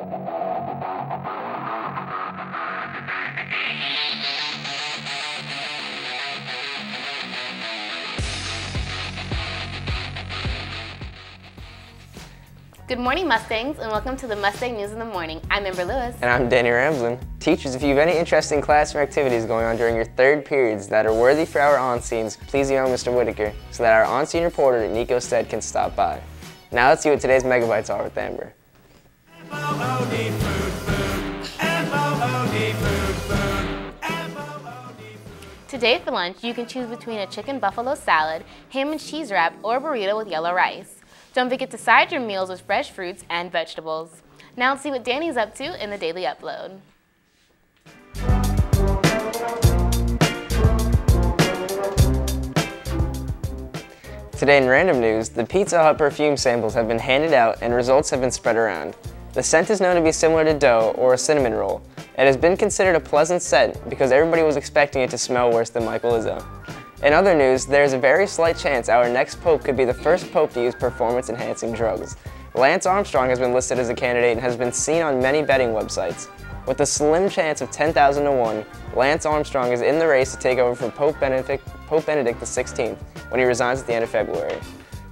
Good morning, Mustangs, and welcome to the Mustang News in the Morning. I'm Amber Lewis. And I'm Danny Ramslin. Teachers, if you have any interesting classroom activities going on during your third periods that are worthy for our on-scenes, please email Mr. Whitaker so that our on-scene reporter, Nico Stead, can stop by. Now let's see what today's megabytes are with Amber. Today for lunch, you can choose between a chicken buffalo salad, ham and cheese wrap, or burrito with yellow rice. Don't forget to side your meals with fresh fruits and vegetables. Now let's see what Danny's up to in the Daily Upload. Today in random news, the Pizza Hut perfume samples have been handed out and results have been spread around. The scent is known to be similar to dough or a cinnamon roll. It has been considered a pleasant scent because everybody was expecting it to smell worse than Michael Izzo. In other news, there is a very slight chance our next pope could be the first pope to use performance-enhancing drugs. Lance Armstrong has been listed as a candidate and has been seen on many betting websites. With a slim chance of 10,000 to 1, Lance Armstrong is in the race to take over from Pope Benedict XVI when he resigns at the end of February.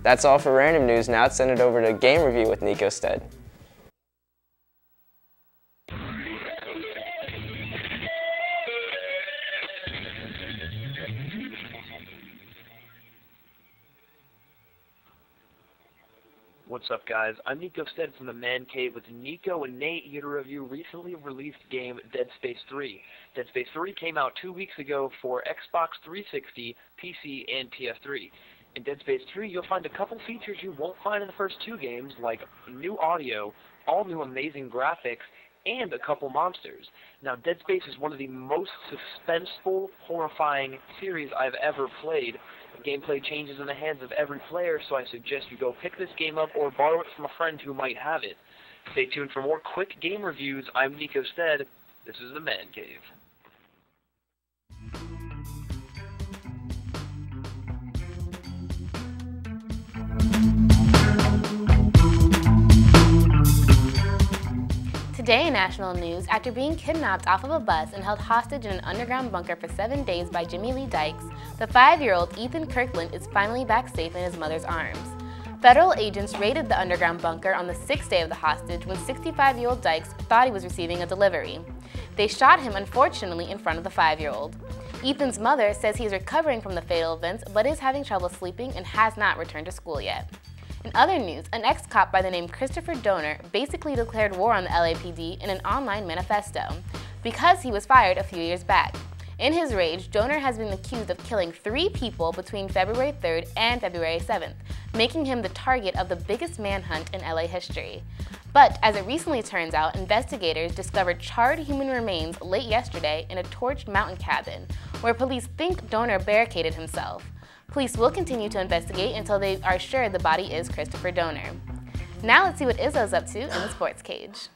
That's all for random news. Now let's send it over to Game Review with Nico Stead. What's up, guys? I'm Nico Stead from the Man Cave with Nico and Nate here to review recently released game Dead Space 3. Dead Space 3 came out 2 weeks ago for Xbox 360, PC, and PS3. In Dead Space 3, you'll find a couple features you won't find in the first two games, like new audio, all new amazing graphics, and a couple monsters. Now, Dead Space is one of the most suspenseful, horrifying series I've ever played. The gameplay changes in the hands of every player, so I suggest you go pick this game up or borrow it from a friend who might have it. Stay tuned for more quick game reviews. I'm Nico Stead. This is the Man Cave. Today in national news, after being kidnapped off of a bus and held hostage in an underground bunker for 7 days by Jimmy Lee Dykes, the 5-year-old Ethan Kirkland is finally back safe in his mother's arms. Federal agents raided the underground bunker on the 6th day of the hostage when 65-year-old Dykes thought he was receiving a delivery. They shot him, unfortunately, in front of the 5-year-old. Ethan's mother says he is recovering from the fatal events but is having trouble sleeping and has not returned to school yet. In other news, an ex-cop by the name Christopher Donor basically declared war on the LAPD in an online manifesto because he was fired a few years back. In his rage, Donor has been accused of killing 3 people between February 3rd and February 7th, making him the target of the biggest manhunt in LA history. But as it recently turns out, investigators discovered charred human remains late yesterday in a torched mountain cabin where police think Donor barricaded himself. Police will continue to investigate until they are sure the body is Christopher Donor. Now let's see what Izzo's up to in the sports cage.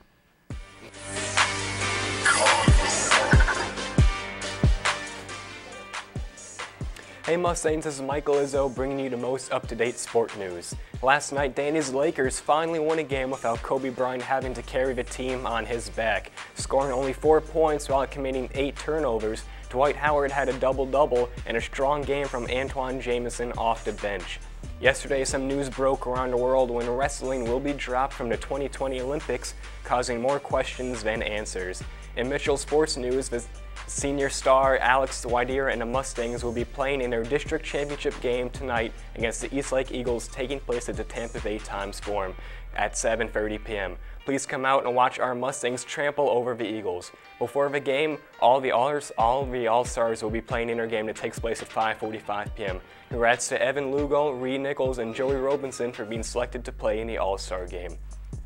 Hey Mustangs, this is Michael Izzo bringing you the most up-to-date sport news. Last night, Danny's Lakers finally won a game without Kobe Bryant having to carry the team on his back. Scoring only 4 points while committing 8 turnovers, Dwight Howard had a double-double and a strong game from Antoine Jamison off the bench. Yesterday, some news broke around the world when wrestling will be dropped from the 2020 Olympics, causing more questions than answers. In Mitchell sports news, the senior star Alex Wydera and the Mustangs will be playing in their district championship game tonight against the Eastlake Eagles, taking place at the Tampa Bay Times Forum at 7:30 p.m. Please come out and watch our Mustangs trample over the Eagles. Before the game, all the All-Stars will be playing in their game that takes place at 5:45 p.m. Congrats to Evan Lugo, Reed Nichols, and Joey Robinson for being selected to play in the All-Star game.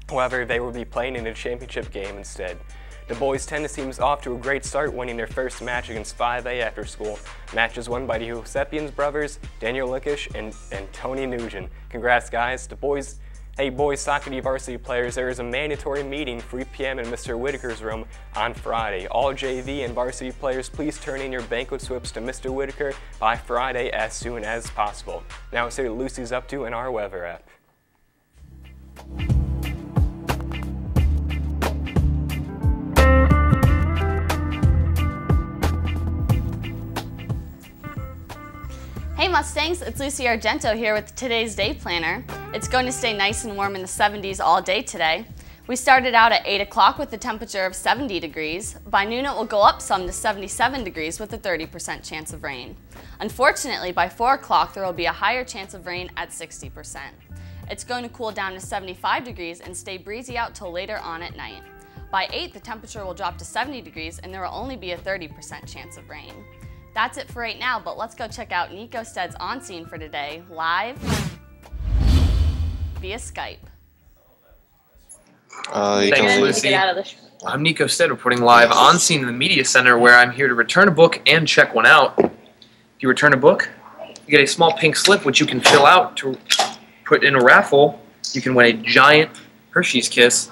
However, they will be playing in the championship game instead. The boys' tennis team is off to a great start, winning their first match against 5A after school. Matches won by the Eusebians brothers, Daniel Lickish and Tony Nugent. Congrats, guys. Hey boys soccer varsity players, there is a mandatory meeting 3 p.m. in Mr. Whitaker's room on Friday. All JV and varsity players, please turn in your banquet slips to Mr. Whitaker by Friday as soon as possible. Now let's see what Lucy's up to in our weather app. Hey Mustangs, it's Lucy Argento here with today's day planner. It's going to stay nice and warm in the 70s all day today. We started out at 8 o'clock with a temperature of 70 degrees. By noon it will go up some to 77 degrees with a 30% chance of rain. Unfortunately, by 4 o'clock there will be a higher chance of rain at 60%. It's going to cool down to 75 degrees and stay breezy out till later on at night. By 8, the temperature will drop to 70 degrees and there will only be a 30% chance of rain. That's it for right now, but let's go check out Nico Stead's on scene for today, live via Skype. Thanks, Lucy. I'm Nico Stead reporting live on scene in the Media Center where I'm here to return a book and check one out. If you return a book, you get a small pink slip which you can fill out to put in a raffle. You can win a giant Hershey's Kiss.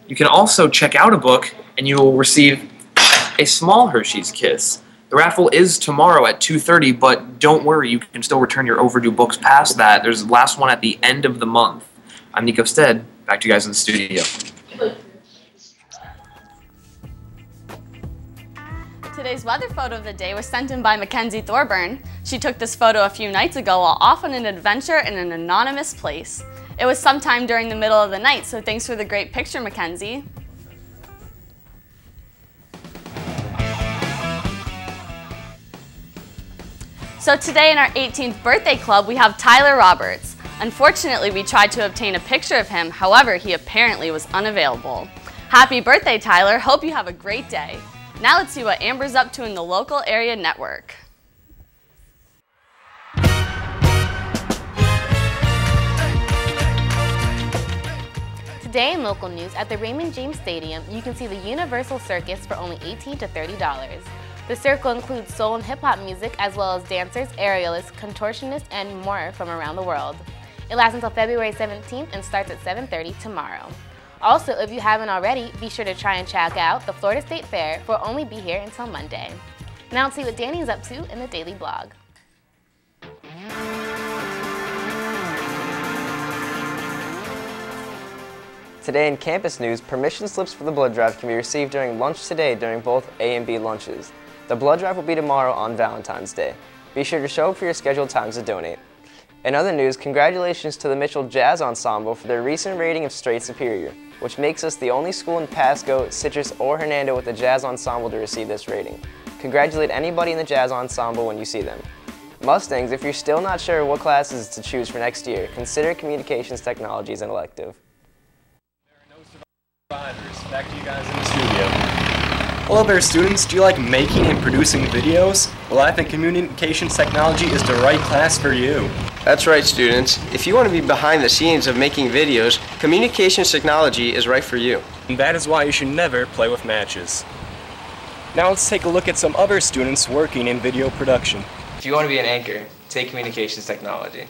You can also check out a book and you will receive a small Hershey's Kiss. The raffle is tomorrow at 2:30, but don't worry, you can still return your overdue books past that. There's the last one at the end of the month. I'm Nico Stead. Back to you guys in the studio. Today's weather photo of the day was sent in by Mackenzie Thorburn. She took this photo a few nights ago while off on an adventure in an anonymous place. It was sometime during the middle of the night, so thanks for the great picture, Mackenzie. So today in our 18th birthday club, we have Tyler Roberts. Unfortunately, we tried to obtain a picture of him, however, he apparently was unavailable. Happy birthday, Tyler. Hope you have a great day. Now let's see what Amber's up to in the local area network. Today in local news, at the Raymond James Stadium, you can see the Universal Circus for only $18 to $30. The circle includes soul and hip-hop music, as well as dancers, aerialists, contortionists, and more from around the world. It lasts until February 17th and starts at 7:30 tomorrow. Also, if you haven't already, be sure to try and check out the Florida State Fair, for only be here until Monday. Now let's see what Danny's up to in the Daily Blog. Today in campus news, permission slips for the blood drive can be received during lunch today during both A and B lunches. The blood drive will be tomorrow on Valentine's Day. Be sure to show up for your scheduled times to donate. In other news, congratulations to the Mitchell Jazz Ensemble for their recent rating of Straight Superior, which makes us the only school in Pasco, Citrus, or Hernando with a jazz ensemble to receive this rating. Congratulate anybody in the jazz ensemble when you see them. Mustangs, if you're still not sure what classes to choose for next year, consider Communications Technology as an elective. There are no survivors. Back to you guys in the studio. Hello there, students. Do you like making and producing videos? Well, I think Communications Technology is the right class for you. That's right, students. If you want to be behind the scenes of making videos, Communications Technology is right for you. And that is why you should never play with matches. Now let's take a look at some other students working in video production. If you want to be an anchor, take Communications Technology.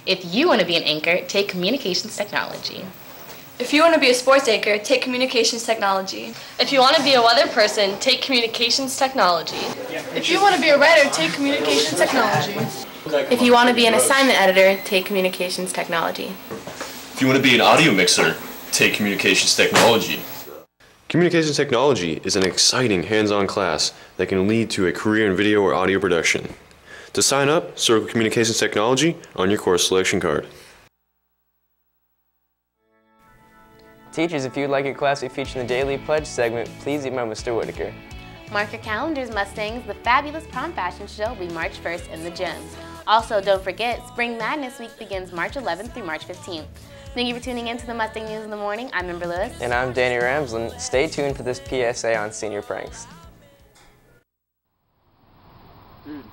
If you want to be an anchor, take Communications Technology. If you want to be a sports anchor, take Communications Technology. If you want to be a weather person, take Communications Technology. If you want to be a writer, take Communications Technology. If you want to be an assignment editor, take Communications Technology. If you want to be an audio mixer, take Communications Technology. Communications Technology is an exciting hands-on class that can lead to a career in video or audio production. To sign up, circle Communications Technology on your course selection card. Teachers, if you'd like your class to be featured in the Daily Pledge segment, please email Mr. Whitaker. Mark your calendars, Mustangs. The fabulous prom fashion show will be March 1st in the gym. Also, don't forget, Spring Madness Week begins March 11th through March 15th. Thank you for tuning in to the Mustang News in the Morning. I'm Amber Lewis. And I'm Danny Ramslin. Stay tuned for this PSA on senior pranks. Dude,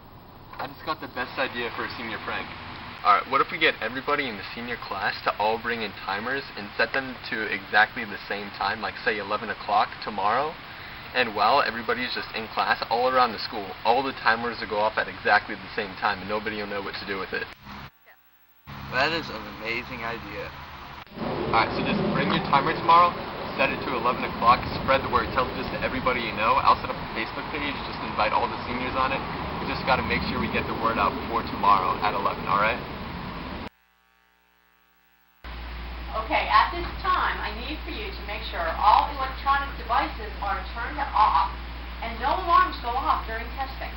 I just got the best idea for a senior prank. Alright, what if we get everybody in the senior class to all bring in timers and set them to exactly the same time, like say 11 o'clock tomorrow? And while everybody's just in class, all around the school, all the timers will go off at exactly the same time and nobody will know what to do with it. That is an amazing idea. Alright, so just bring your timer tomorrow, set it to 11 o'clock, spread the word, tell this to everybody you know. I'll set up a Facebook page, just invite all the seniors on it. We just gotta make sure we get the word out before tomorrow at 11, alright? Okay, at this time, I need for you to make sure all electronic devices are turned off and no alarms go off during testing.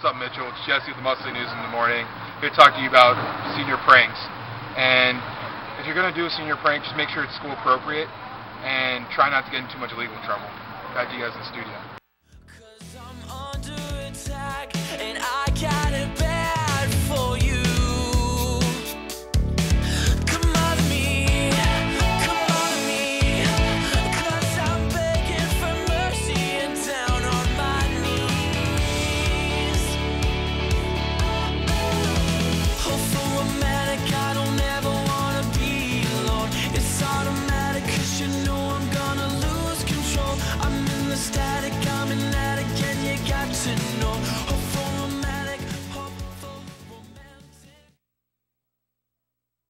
What's up, Mitchell? It's Jesse with the Mustang News in the morning. Here to talk to you about senior pranks. And if you're going to do a senior prank, just make sure it's school appropriate and try not to get in too much legal trouble. Back to you guys in the studio.